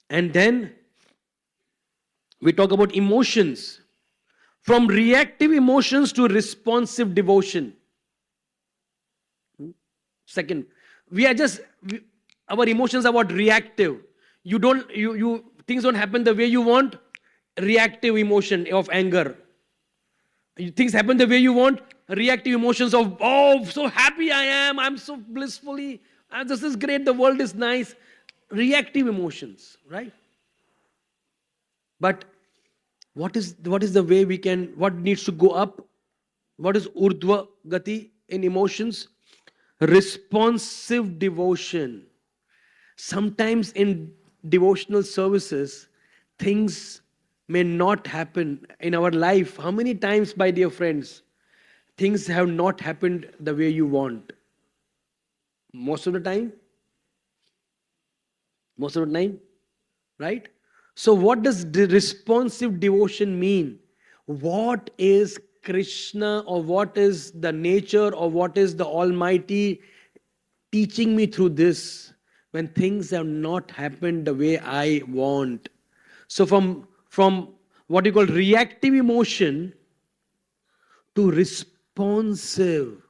And then we talk about emotions. From reactive emotions to responsive devotion. Second, we are just, our emotions are what? Reactive. Things don't happen the way you want. Reactive emotion of anger. Things happen the way you want. Reactive emotions of, oh, so happy I am. I'm so blissfully. This is great. The world is nice. Reactive emotions, right? But what is the way we can, what needs to go up? What is urdhva gati in emotions? Responsive devotion. Sometimes in devotional services, things may not happen in our life. How many times, my dear friends, things have not happened the way you want? Most of the time? Most of the time, right? So, what does responsive devotion mean? What is Krishna, or what is the nature, or what is the Almighty teaching me through this when things have not happened the way I want? So, from what you call reactive emotion to responsive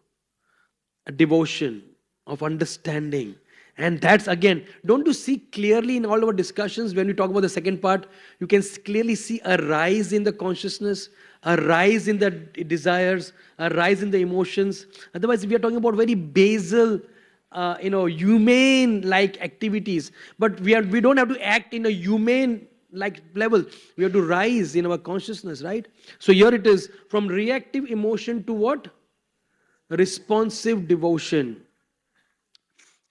devotion of understanding. And that's again, don't you see clearly in all our discussions when we talk about the second part, you can clearly see a rise in the consciousness, a rise in the desires, a rise in the emotions. Otherwise, we are talking about very basal, humane like activities. But we don't have to act in a humane like level. We have to rise in our consciousness, right? So here it is, from reactive emotion to what? Responsive devotion.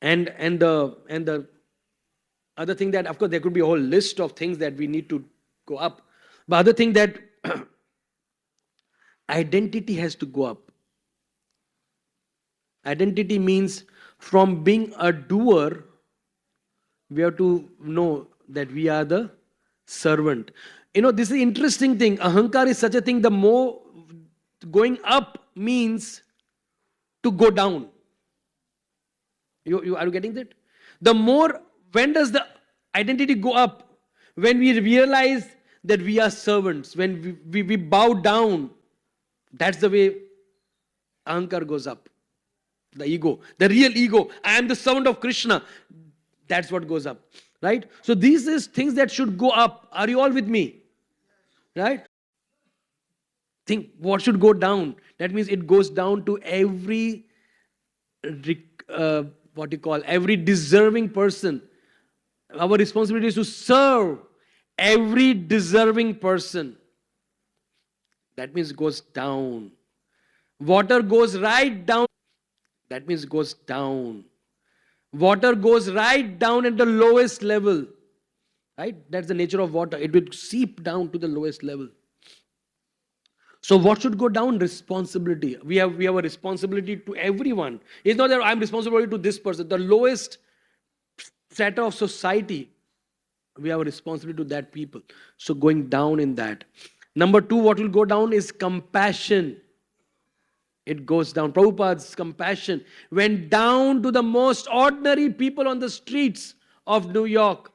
And the other thing that, of course, there could be a whole list of things that we need to go up. But other thing that identity has to go up. Identity means from being a doer, we have to know that we are the servant. This is the interesting thing. Ahankar is such a thing, the more going up means to go down. Are you getting that? The more, when does the identity go up? When we realize that we are servants, when we bow down, that's the way Ahankar goes up. The ego, the real ego. I am the servant of Krishna. That's what goes up, right? So these is things that should go up. Are you all with me? Right? Think what should go down. That means it goes down to every every deserving person. Our responsibility is to serve every deserving person. That means it goes down. Water goes right down. That means it goes down. Water goes right down at the lowest level. Right? That's the nature of water. It will seep down to the lowest level. So what should go down? Responsibility. We have a responsibility to everyone. It's not that I'm responsible to this person. The lowest strata of society, we have a responsibility to that people. So going down in that. Number two, what will go down is compassion. It goes down. Prabhupada's compassion went down to the most ordinary people on the streets of New York.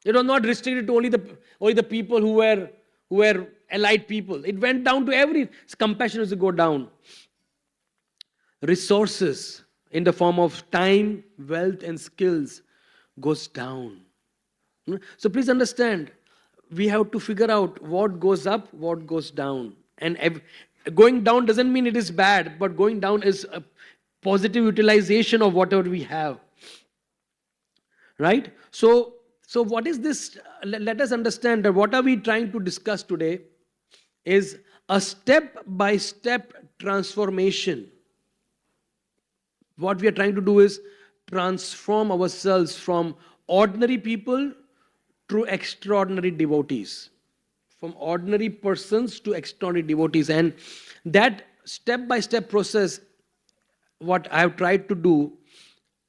It was not restricted to only the people who were elite people. It went down to every. Compassion is to go down. Resources in the form of time, wealth, and skills goes down. So please understand, we have to figure out what goes up, what goes down. And going down doesn't mean it is bad, but going down is a positive utilization of whatever we have. Right? So what is this? Let us understand that what are we trying to discuss today is a step-by-step transformation. What we are trying to do is transform ourselves from ordinary people to extraordinary devotees. From ordinary persons to extraordinary devotees. And that step-by-step process, what I have tried to do,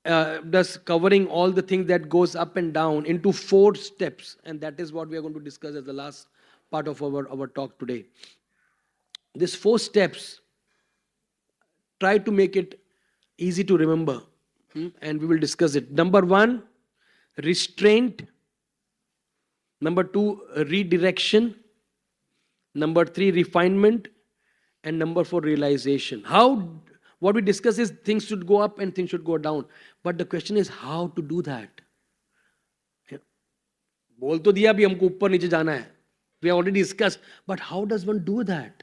thus covering all the things that goes up and down into 4 steps. And that is what we are going to discuss as the last part of our talk today. These 4 steps, try to make it easy to remember. And we will discuss it. Number 1, restraint. Number 2, redirection. Number 3, refinement. And number 4, realization. What we discuss is things should go up and things should go down. But the question is how to do that. बोल तो दिया अभी हमको ऊपर नीचे जाना है. We have already discussed. But how does one do that?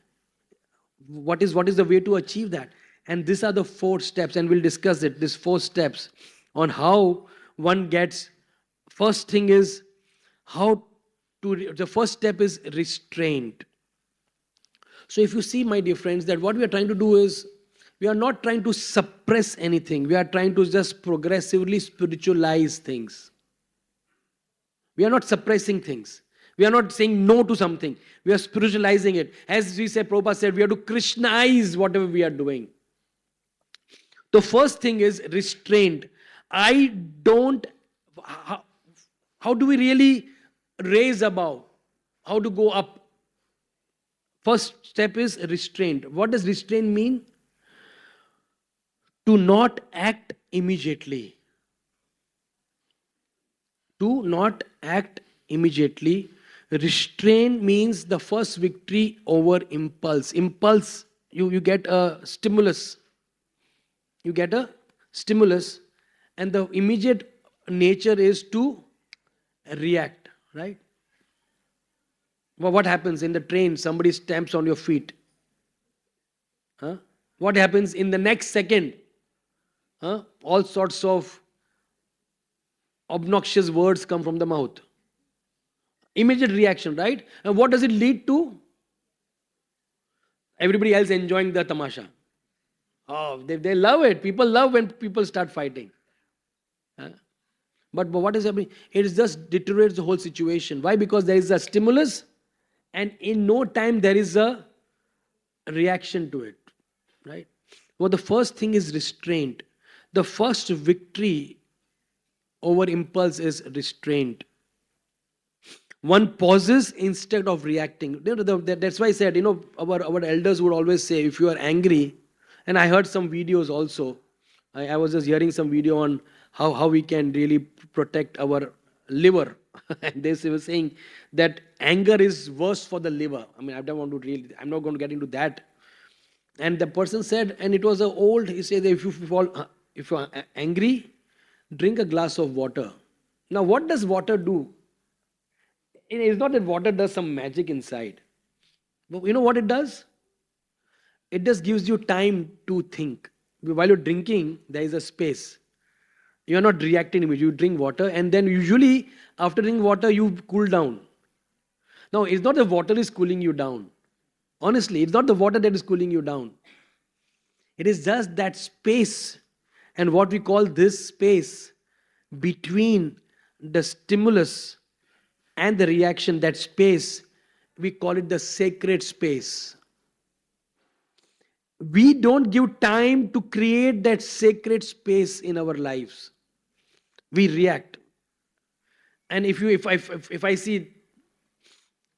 What is the way to achieve that? And these are the 4 steps, and we'll discuss it. These 4 steps on how one gets. First thing is the first step is restraint. So if you see, my dear friends, that what we are trying to do is, we are not trying to suppress anything. We are trying to just progressively spiritualize things. We are not suppressing things. We are not saying no to something. We are spiritualizing it. As we said, Prabhupada said, we have to Krishnaize whatever we are doing. The first thing is restraint. How do we really raise above? How to go up? First step is restraint. What does restraint mean? To not act immediately. To not act immediately. Restraint means the first victory over impulse. Impulse, you get a stimulus. You get a stimulus, and the immediate nature is to react, right? Well, what happens in the train? Somebody stamps on your feet. What happens in the next second? All sorts of obnoxious words come from the mouth. Immediate reaction, right? And what does it lead to? Everybody else enjoying the tamasha. Oh, they love it. People love when people start fighting. But what is happening? It just deteriorates the whole situation. Why? Because there is a stimulus, and in no time there is a reaction to it, right? Well, the first thing is restraint. The first victory over impulse is restraint. One pauses instead of reacting. That's why I said, our elders would always say, if you are angry, and I heard some videos also. I was just hearing some video on how we can really protect our liver. And they were saying that anger is worse for the liver. I mean, I'm not going to get into that. And the person said, and it was he said, if you are angry, drink a glass of water. Now, what does water do? It is not that water does some magic inside. But you know what it does? It just gives you time to think. While you're drinking, there is a space. You are not reacting immediately. You drink water, and then usually after drinking water, you cool down. Now, it's not the water is cooling you down. Honestly, it's not the water that is cooling you down. It is just that space, and what we call this space between the stimulus and the reaction, that space, we call it the sacred space. We don't give time to create that sacred space in our lives. We react. And if I see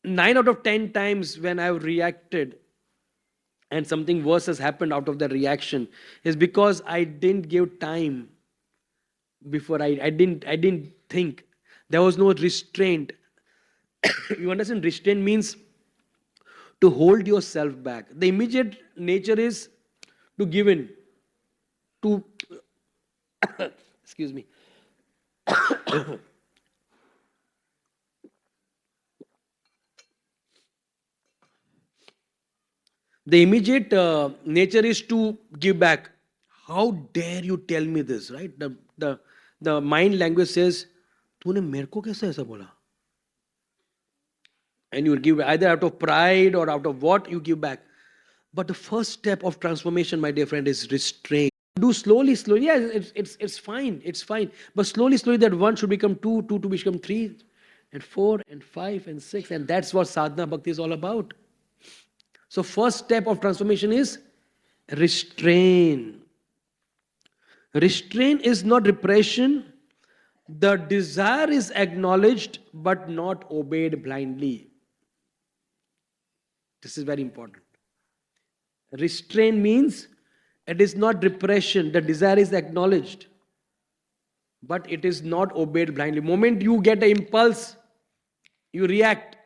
9 out of 10 times when I've reacted and something worse has happened out of the reaction, is because I didn't give time before. I didn't think. There was no restraint. You understand? Restraint means to hold yourself back. The immediate nature is to give in. To excuse me. The immediate nature is to give back. How dare you tell me this, right? The mind language says, तूने मेरे को कैसे ऐसा बोला? And you will give either out of pride or out of what you give back. But the first step of transformation, my dear friend, is restraint. Do slowly. Yeah, it's fine. It's fine. But slowly, that 1 should become 2, 2 to become 3, and 4, and 5, and 6. And that's what sadhana bhakti is all about. So first step of transformation is restrain. Restraint is not repression. The desire is acknowledged but not obeyed blindly. This is very important. Restraint means it is not repression. The desire is acknowledged, but it is not obeyed blindly. The moment you get an impulse, You react.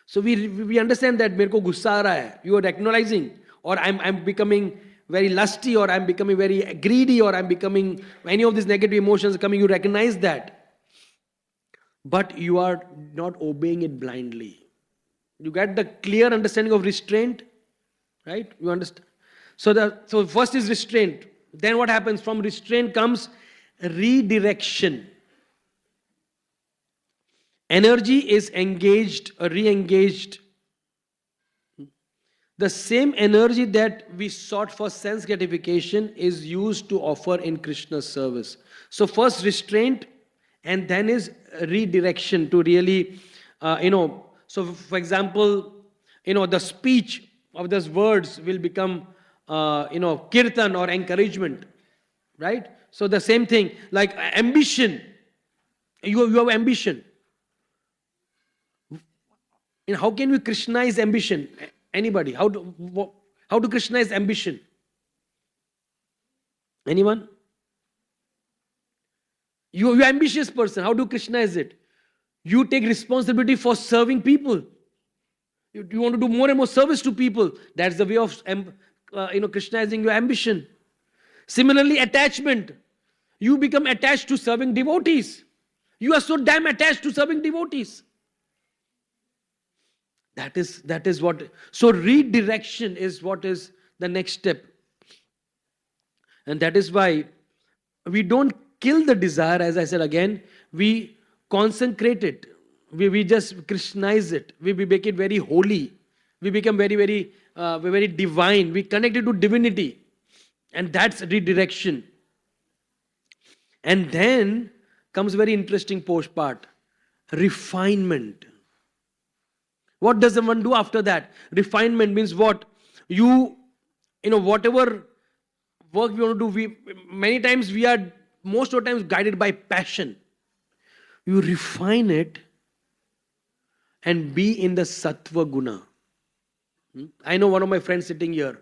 So we understand that मेरे को गुस्सा आ रहा है. You are acknowledging, or I'm becoming very lusty, or I'm becoming very greedy, or I'm becoming any of these negative emotions coming. You recognize that, but you are not obeying it blindly. You get the clear understanding of restraint, right? You understand. So first is restraint. Then what happens? From restraint comes redirection. Energy is engaged or re-engaged. The same energy that we sought for sense gratification is used to offer in Krishna's service. So first restraint, and then is redirection to really, so for example, the speech of those words will become, kirtan or encouragement, right? So the same thing, like ambition. You have ambition. And how can we Krishnaize ambition? Anybody? How to Krishnaize ambition? Anyone? You're an ambitious person. How do you Krishnaize it? You take responsibility for serving people. You want to do more and more service to people. That's the way of Krishnizing your ambition. Similarly, attachment. You become attached to serving devotees. You are so damn attached to serving devotees. That is what. So redirection is what is the next step. And that is why we don't kill the desire, as I said again. We consecrate it. We just Krishnaize it. We make it very holy. We become very, very, very divine. We connect it to divinity. And that's redirection. And then comes very interesting post part. Refinement. What does one do after that? Refinement means what? Whatever work we want to do, many times we are, most of the times, guided by passion. You refine it and be in the sattva guna. I know one of my friends sitting here.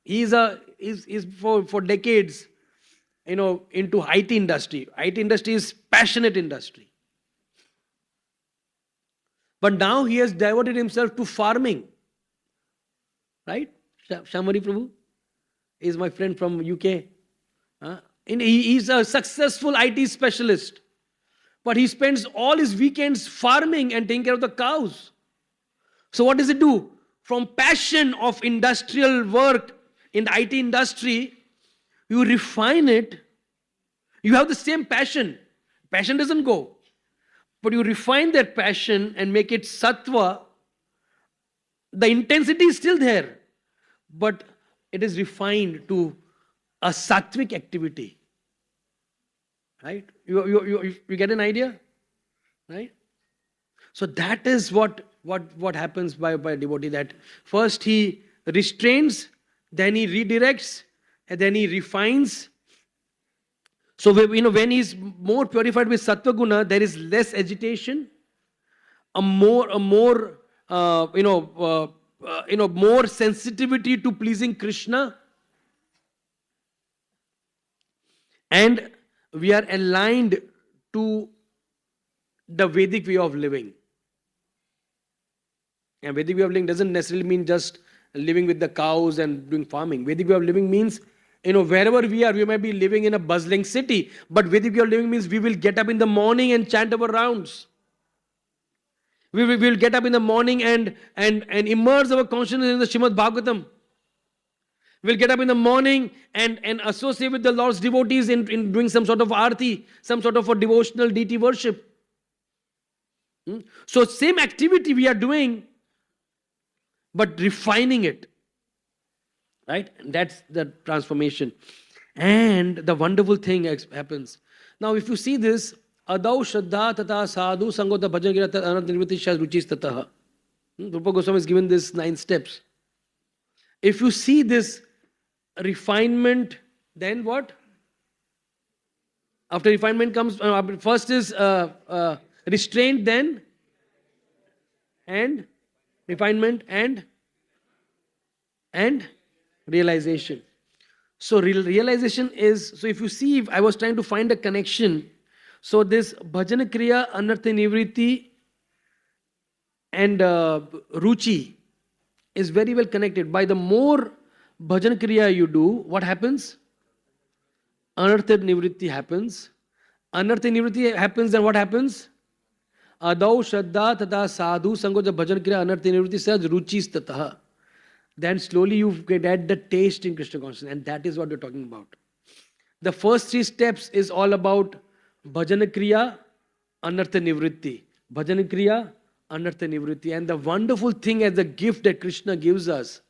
He's for decades, into IT industry. IT industry is passionate industry. But now he has diverted himself to farming. Right? Shamari Prabhu is my friend from UK. He's a successful IT specialist. But he spends all his weekends farming and taking care of the cows. So what does he do? From passion of industrial work in the IT industry, you refine it. You have the same passion. Passion doesn't go. But you refine that passion and make it sattva. The intensity is still there. But it is refined to a sattvic activity. Right? You get an idea? Right? So that is what happens by a devotee. That first he restrains, then he redirects, and then he refines. So when he's more purified with sattva guna, there is less agitation, more sensitivity to pleasing Krishna, and we are aligned to the Vedic way of living. And Vedic way of living doesn't necessarily mean just living with the cows and doing farming. Vedic way of living means, wherever we are, we might be living in a bustling city, but Vedic way of living means we will get up in the morning and chant our rounds. We will get up in the morning and immerse our consciousness in the Srimad Bhagavatam. We'll get up in the morning and associate with the Lord's devotees in doing some sort of arti, some sort of a devotional deity worship. So same activity we are doing, but refining it. Right? And that's the transformation. And the wonderful thing happens. Now if you see this, Adau Shraddha Tata Sadhu Sangota Bhajan Girata Anant Nirvati Shas Ruchis Tataha. Rupa Goswami has given this 9 steps. If you see this refinement, then what? After refinement comes, first is restraint, then and refinement and realization. So realization is, so if you see, if I was trying to find a connection, So this bhajan kriya, anartha nivriti and ruchi is very well connected. By the more bhajan kriya you do, what happens? Anartha nivritti happens. Anartha nivritti happens, then what happens? Adau shraddha tata sadhu sango jab bhajan kriya anartha nivritti saj ruchi statah. Then slowly you get at the taste in Krishna consciousness, and that is what we're talking about. The first 3 steps is all about bhajan kriya, anartha nivritti. Bhajan kriya, anartha nivritti. And the wonderful thing as the gift that Krishna gives us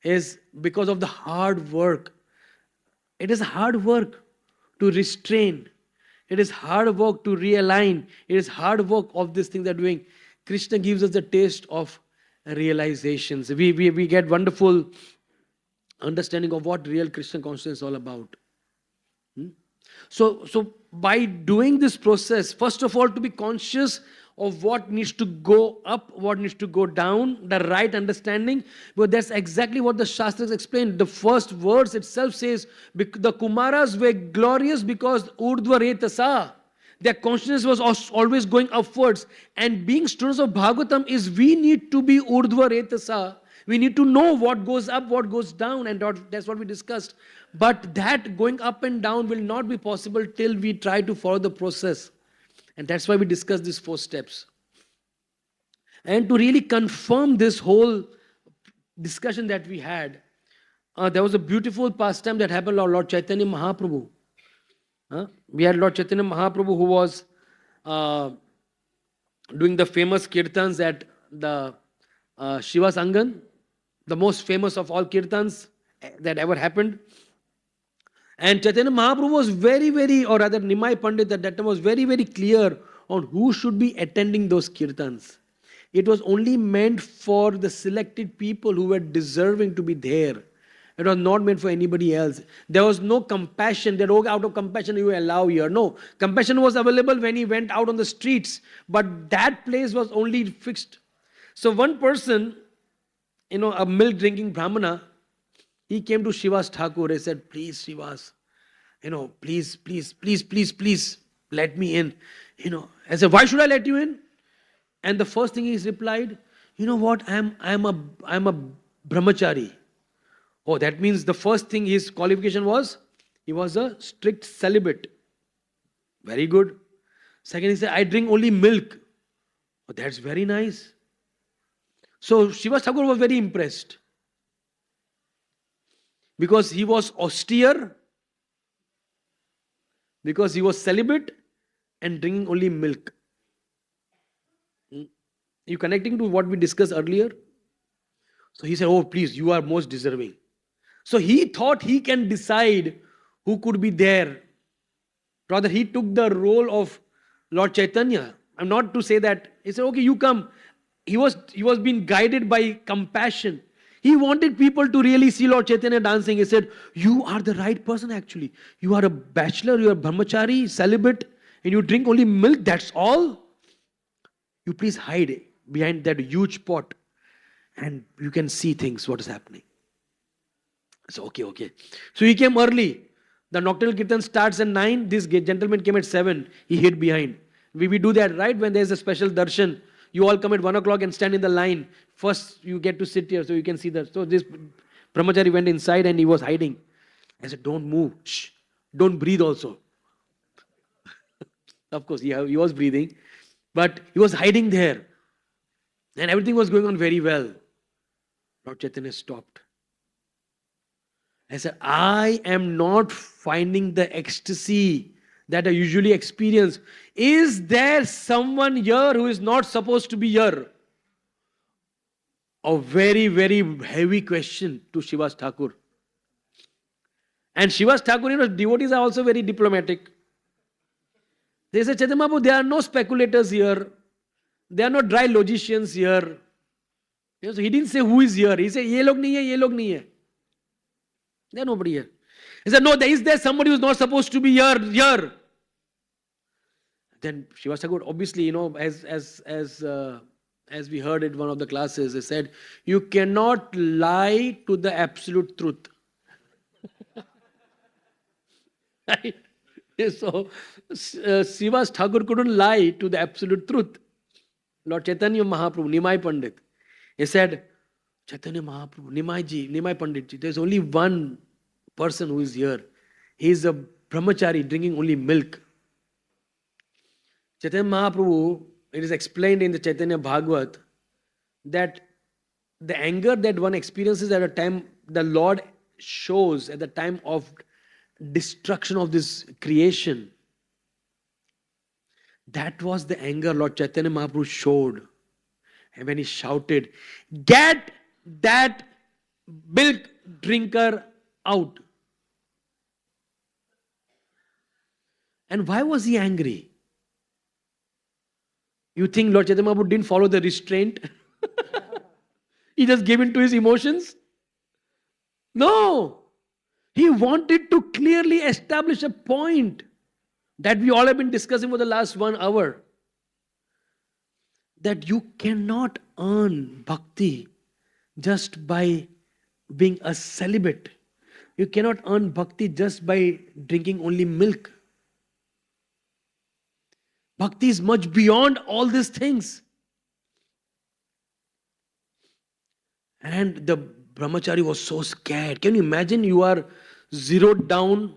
is because of the hard work. It is hard work to restrain. It is hard work to realign. It is hard work of these things that we're doing. Krishna gives us the taste of realizations. We get wonderful understanding of what real Krishna consciousness is all about. So by doing this process, first of all, to be conscious of what needs to go up, what needs to go down, the right understanding. But that's exactly what the Shastras explain. The first verse itself says, the Kumaras were glorious because Urdhva Retasa. Their consciousness was always going upwards. And being students of Bhagavatam is we need to be Urdhva Retasa. We need to know what goes up, what goes down, and that's what we discussed. But that going up and down will not be possible till we try to follow the process. And that's why we discussed these 4 steps. And to really confirm this whole discussion that we had, there was a beautiful pastime that happened on Lord Chaitanya Mahaprabhu. We had Lord Chaitanya Mahaprabhu who was doing the famous kirtans at the Shiva Sangan, the most famous of all kirtans that ever happened. And Chaitanya Mahaprabhu was or rather Nimai Pandit at that time was very, very clear on who should be attending those kirtans. It was only meant for the selected people who were deserving to be there. It was not meant for anybody else. There was no compassion. That out of compassion you allow here. No. Compassion was available when he went out on the streets. But that place was only fixed. So one person, a milk drinking Brahmana, he came to Shiva's Thakur. He said, please, Shivas, please, let me in. I said, why should I let you in? And the first thing he replied, you know what, I'm a brahmachari. Oh, that means the first thing his qualification was, he was a strict celibate. Very good. Second, he said, I drink only milk. Oh, that's very nice. So Shiva Thakur was very impressed. Because he was austere, because he was celibate and drinking only milk. You connecting to what we discussed earlier? So he said, oh please, you are most deserving. So he thought he can decide who could be there. Rather, he took the role of Lord Chaitanya. I'm not to say that. He said, okay, you come. He was being guided by compassion. He wanted people to really see Lord Chaitanya dancing. He said, you are the right person actually. You are a bachelor, you are brahmachari, celibate, and you drink only milk, that's all. You please hide behind that huge pot and you can see things, what is happening. So, okay. So he came early. The nocturnal kirtan starts at 9. This gentleman came at 7. He hid behind. We do that, right? When there's a special darshan, you all come at 1 o'clock and stand in the line. First, you get to sit here so you can see that. So this brahmachari went inside and he was hiding. I said, don't move. Shh. Don't breathe also. Of course, he was breathing. But he was hiding there. And everything was going on very well. Lord Chaitanya stopped. I said, I am not finding the ecstasy that I usually experience. Is there someone here who is not supposed to be here? A very, very heavy question to Shiva's Thakur. And Shiva's Thakur, devotees are also very diplomatic. They said, Chaitanya Mahaprabhu, there are no speculators here. There are no dry logicians here. So he didn't say who is here. He said, ye log nahi hai, ye log nahi hai. There's nobody here. He said, no, is there somebody who's not supposed to be here? Then Shiva Thakur, obviously, as we heard in one of the classes, he said, you cannot lie to the absolute truth. Right? So Srivas Thakur couldn't lie to the absolute truth. Lord Chaitanya Mahaprabhu, Nimai Pandit, he said, Chaitanya Mahaprabhu, Nimai ji, Nimai Pandit ji, there's only one person who is here. He is a brahmachari drinking only milk. Chaitanya Mahaprabhu, it is explained in the Chaitanya Bhagavat that the anger that one experiences at a time the Lord shows at the time of destruction of this creation, that was the anger Lord Chaitanya Mahaprabhu showed. And when he shouted, "Get that milk drinker out." And why was he angry? You think Lord Chaitanya Mahaprabhu didn't follow the restraint? He just gave in to his emotions? No. He wanted to clearly establish a point that we all have been discussing for the last 1 hour. That you cannot earn bhakti just by being a celibate. You cannot earn bhakti just by drinking only milk. Bhakti is much beyond all these things. And the brahmachari was so scared. Can you imagine you are zeroed down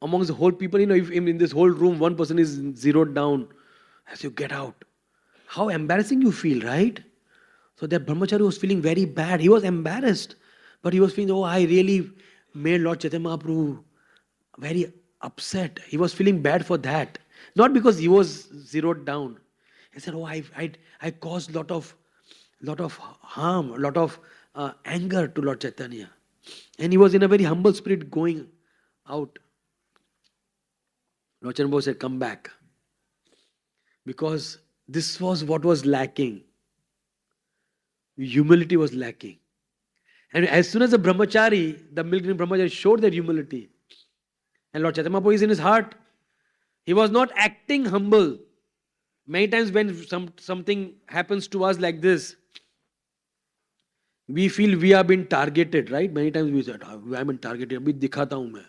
amongst the whole people? You know, if in this whole room one person is zeroed down as you get out. How embarrassing you feel, right? So that brahmachari was feeling very bad. He was embarrassed. But he was feeling, oh, I really made Lord Chaitanya Mahaprabhu very upset. He was feeling bad for that. Not because he was zeroed down. He said, oh, I caused lot of harm, a lot of anger to Lord Chaitanya. And he was in a very humble spirit going out. Lord Chaitanya said, come back. Because this was what was lacking. Humility was lacking. And as soon as the brahmachari, the milk-drinking brahmachari showed that humility, and Lord Chaitanya Mahaprabhu is in his heart, he was not acting humble. Many times when something happens to us like this, we feel we are being targeted, right? Many times we said, oh, I am being targeted, abhi dikhata hu main.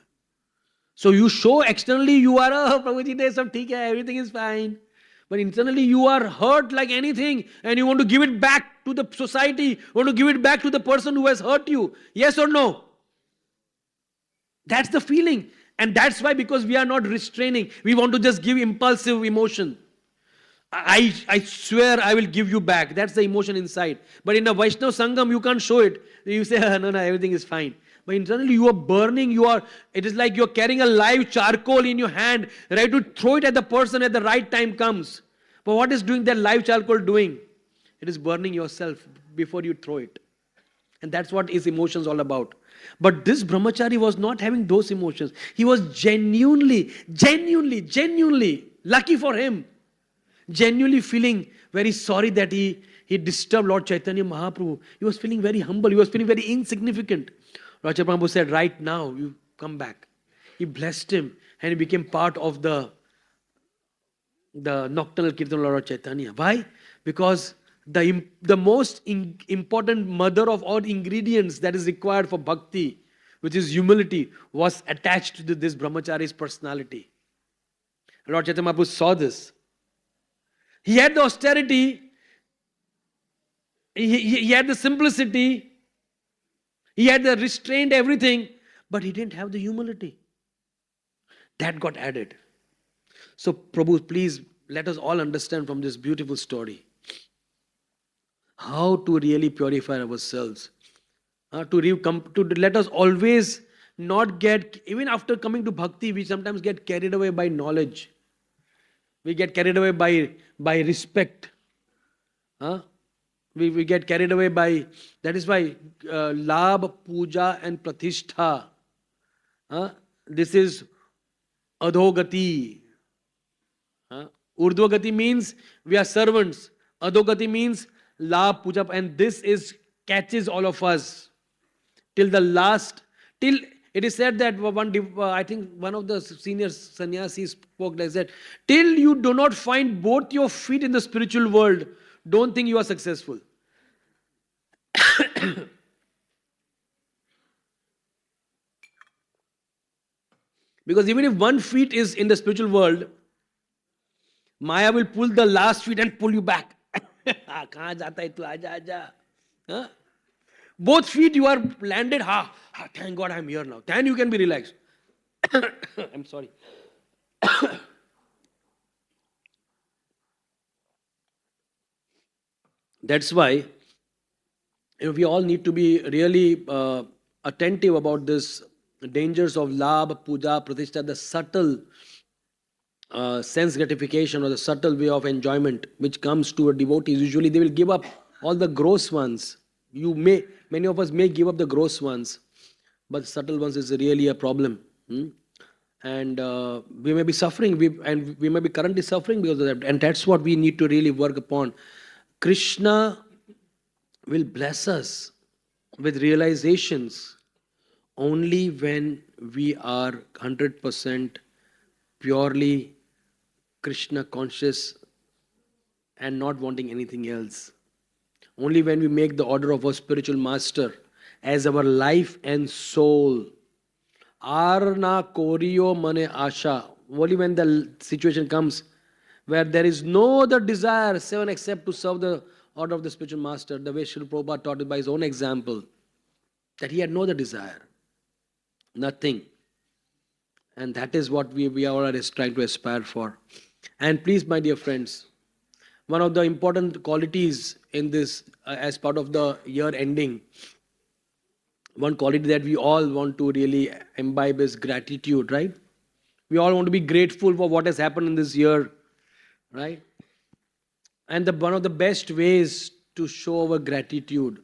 So you show externally you are, oh, Prabhuji, sab theek hai, everything is fine. But internally you are hurt like anything and you want to give it back to the society, you want to give it back to the person who has hurt you. Yes or no? That's the feeling. And that's why, because we are not restraining, we want to just give impulsive emotion. I swear I will give you back. That's the emotion inside. But in a Vaishnava Sangam, you can't show it. You say, no, everything is fine. But internally you are burning, it is like you're carrying a live charcoal in your hand, ready to throw it at the person at the right time comes. But what is doing that live charcoal doing? It is burning yourself before you throw it. And that's what his emotions all about. But this brahmachari was not having those emotions. He was genuinely, lucky for him, genuinely feeling very sorry that he disturbed Lord Chaitanya Mahaprabhu. He was feeling very humble. He was feeling very insignificant. Lord Chaitanya Mahaprabhu said, right now, you come back. He blessed him and he became part of the nocturnal kirtan of Lord Chaitanya. Why? Because the most important mother of all ingredients that is required for bhakti, which is humility, was attached to this brahmachari's personality. Lord Chaitanya Mahaprabhu saw this. He had the austerity, he had the simplicity, he had the restraint, everything, but he didn't have the humility. That got added. So Prabhu, please let us all understand from this beautiful story how to really purify ourselves. To let us always not get, even after coming to bhakti, we sometimes get carried away by knowledge. We get carried away by respect. We get carried away by, that is why Labh, Puja and Pratishtha. This is Adhogati. Urdhvagati means we are servants. Adhogati means Labh, Puja, and this catches all of us till the last. Till it is said that I think one of the senior sannyasis spoke like that. Till you do not find both your feet in the spiritual world, don't think you are successful. Because even if one feet is in the spiritual world, Maya will pull the last feet and pull you back. कहाँ जाता है तू आजा आजा. Huh? Both feet you are landed. Thank God I'm here now. Then you can be relaxed. I'm sorry. That's why we all need to be really attentive about this dangers of labh, puja, pratishtha, the subtle sense gratification or the subtle way of enjoyment which comes to a devotee. Usually they will give up all the gross ones. Many of us may give up the gross ones, but the subtle ones is really a problem. And we may be suffering, we may be currently suffering because of that. And that's what we need to really work upon. Krishna will bless us with realizations only when we are 100% purely Krishna conscious and not wanting anything else. Only when we make the order of our spiritual master as our life and soul. Arna koriyo mane asha. Only when the situation comes where there is no other desire, seven, except to serve the order of the spiritual master, the way Srila Prabhupada taught it by his own example, that he had no other desire, nothing. And that is what we all are trying to aspire for. And please, my dear friends, one of the important qualities in this, as part of the year ending, one quality that we all want to really imbibe is gratitude, right? We all want to be grateful for what has happened in this year, right? And one of the best ways to show our gratitude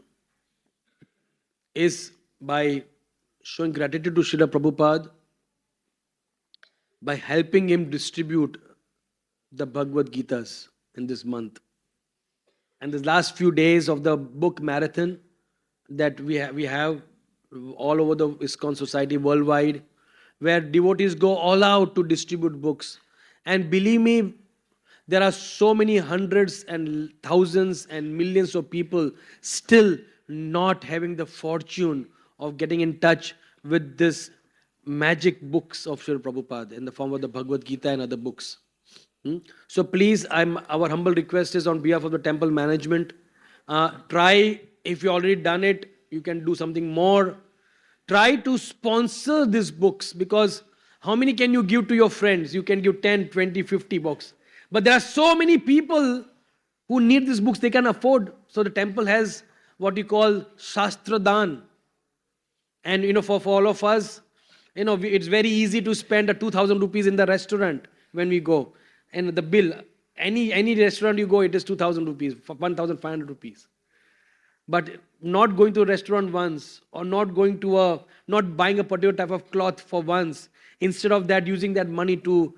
is by showing gratitude to Srila Prabhupada, by helping him distribute the Bhagavad Gitas in this month. And the last few days of the book marathon that we have all over the ISKCON society worldwide, where devotees go all out to distribute books. And believe me, there are so many hundreds and thousands and millions of people still not having the fortune of getting in touch with this magic books of Srila Prabhupada in the form of the Bhagavad Gita and other books. So please, our humble request is on behalf of the temple management, try, if you already done it, you can do something more. Try to sponsor these books, because how many can you give to your friends? You can give 10, 20, 50 books. But there are so many people who need these books, they can afford. So the temple has what we call Shastra Dan. And for all of us, it's very easy to spend 2,000 rupees in the restaurant when we go. And the bill, any restaurant you go, it is 2,000 rupees, 1,500 rupees. But not going to a restaurant once, or not buying a particular type of cloth for once, instead of that, using that money to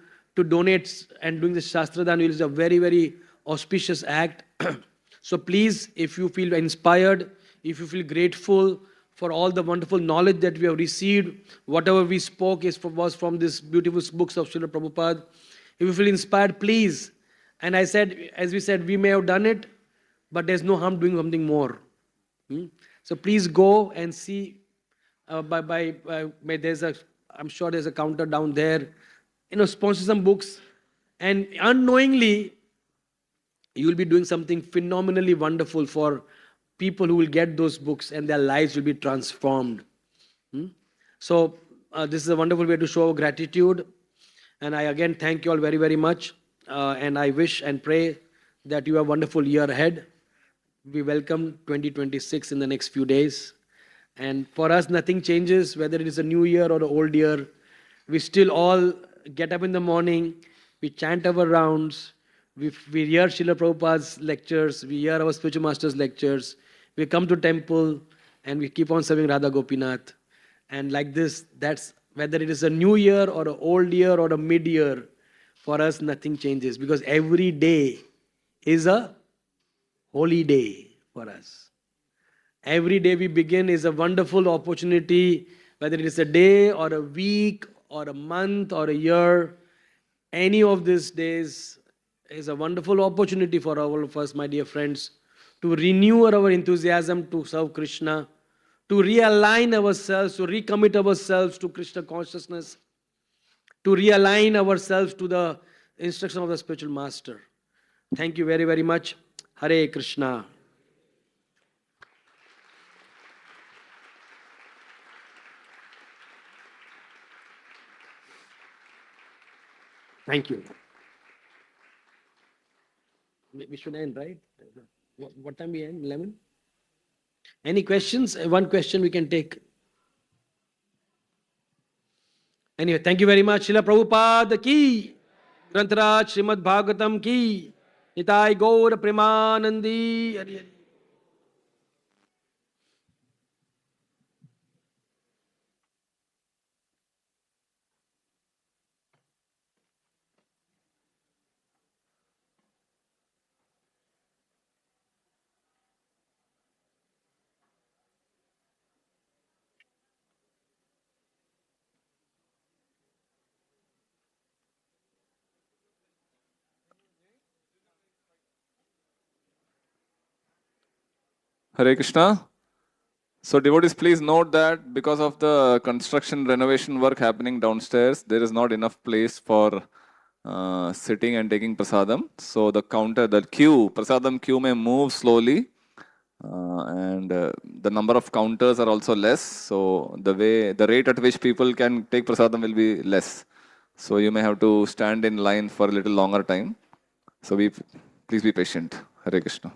donate and doing the Shastradhan is a very, very auspicious act. So please, if you feel inspired, if you feel grateful for all the wonderful knowledge that we have received, whatever we spoke was from these beautiful books of Srila Prabhupada. If you feel inspired, please. And I said, as we said, we may have done it, but there's no harm doing something more. So please go and see. I'm sure there's a counter down there. Sponsor some books, and unknowingly, you will be doing something phenomenally wonderful for people who will get those books, and their lives will be transformed. So this is a wonderful way to show gratitude. And I again thank you all very, very much. And I wish and pray that you have a wonderful year ahead. We welcome 2026 in the next few days. And for us, nothing changes, whether it is a new year or an old year. We still all get up in the morning, we chant our rounds, we hear Srila Prabhupada's lectures, we hear our spiritual master's lectures, we come to temple, and we keep on serving Radha Gopinath. And like this, that's whether it is a new year or an old year or a mid-year, for us nothing changes, because every day is a holy day for us. Every day we begin is a wonderful opportunity, whether it is a day or a week or a month or a year. Any of these days is a wonderful opportunity for all of us, my dear friends, to renew our enthusiasm to serve Krishna, to realign ourselves, to recommit ourselves to Krishna consciousness, to realign ourselves to the instruction of the spiritual master. Thank you very, very much. Hare Krishna. Thank you. We should end, right? What time we end? 11? Any questions? One question we can take. Anyway, thank you very much. Srila Prabhupada ki, Grantaraj Srimad Bhagavatam ki, Nitai Gaur Premanandi. Hari Hari. Hare Krishna. So devotees, please note that because of the construction renovation work happening downstairs, there is not enough place for sitting and taking prasadam. So the counter, the queue, prasadam queue may move slowly, and the number of counters are also less. So the rate at which people can take prasadam will be less. So you may have to stand in line for a little longer time. So please be patient. Hare Krishna.